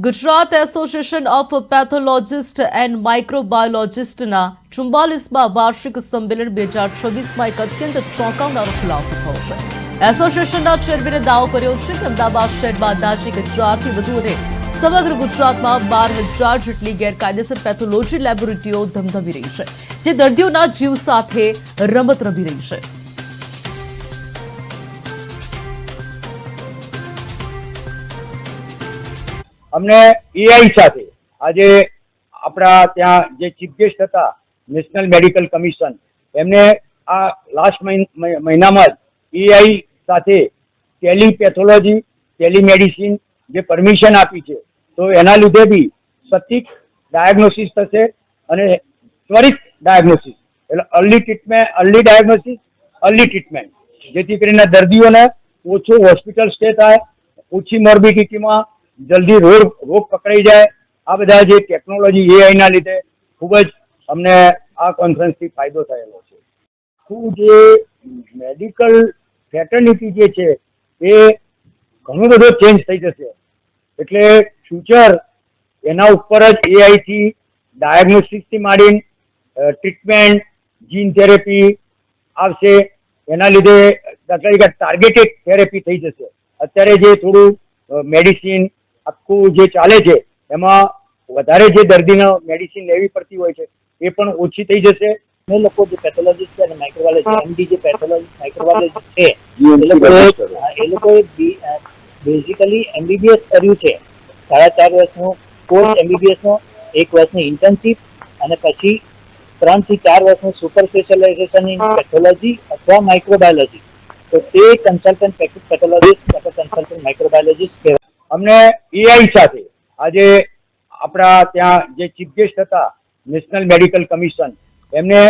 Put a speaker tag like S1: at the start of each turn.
S1: Gujarat association of pathologist and માઇક્રોબાયોલોજીસ્ટના 44મા વાર્ષિક સંમેલન 2026માં એક અત્યંત ચોંકાવનારો ખુલાસો થયો છે. એસોસિએશનના ચેરમેને દાવો કર્યો છે કે અમદાવાદ શહેરમાં અંદાજે 1000થી વધુ અને સમગ્ર ગુજરાતમાં 12,000 જેટલી ગેરકાયદેસર પેથોલોજી લેબોરેટરીઓ ધમધમી રહી છે, જે દર્દીઓના જીવ સાથે રમત રમી રહી છે.
S2: અમને એઆઈ સાથે આજે આપણા ત્યાં જે ચીફ ગેસ્ટ હતા નેશનલ મેડિકલ કમિશન એમને આ લાસ્ટ મહિનામાં જ એઆઈ સાથે ટેલિપેથોલોજી ટેલિમેડિસિન જે પરમિશન આપી છે, તો એના લીધે બી સટીક ડાયગ્નોસિસ થશે અને ત્વરિત ડાયગ્નોસિસ એટલે અર્લી ડાયગ્નોસિસ અર્લી ટ્રીટમેન્ટ, જેથી કરીને દર્દીઓને ઓછો હોસ્પિટલ સ્ટે થાય, ઓછી મોર્બિડિટીમાં જલ્દી રોગ પકડાઈ જાય. આ બધા જે ટેકનોલોજી એઆઈના લીધે ખૂબ જ અમને આ કોન્ફરન્સથી ફાયદો થયેલો છે. શું જે મેડિકલ ફેટર્નિટી જે છે એ ઘણો બધો ચેન્જ થઈ જશે, એટલે ફ્યુચર એના ઉપર જ એઆઈથી ડાયગ્નોસ્ટિક્સથી માંડીને ટ્રીટમેન્ટ જીન થેરેપી આવશે. એના લીધે દાખલા તરીકે ટાર્ગેટેડ થેરેપી થઈ જશે. અત્યારે જે થોડું મેડિસિન આખું જે ચાલે છે એમાં વધારે જે દર્દીને મેડિસિન લેવી પડતી હોય છે એ પણ ઓછી થઈ જશે.
S3: અમે લોકો જે પેથોલોજીસ્ટ છે અને માઇક્રોબાયોલોજી એમડી જે પેથોલોજી માઇક્રોબાયોલોજી છે એ લોકોએ બેઝિકલી એમબીબીએસ કર્યું છે. 4.5 વર્ષનું કોર્સ એમબીબીએસનો, 1 વર્ષની ઇન્ટર્નશીપ અને પછી 3 થી 4 વર્ષનું સુપર સ્પેશિયલાઇઝેશન ઇન પેથોલોજી અથવા માઇક્રોબાયોલોજી. તો તે કન્સલ્ટન્ટ પેથોલોજીસ્ટ અથવા કન્સલ્ટન્ટ માઇક્રોબાયોલોજીસ્ટ કહેવાય.
S2: અમને એઆઈ સાથે આજે આપણા ત્યાં જે ચીફ ગેસ્ટ હતા નેશનલ મેડિકલ કમિશન એમને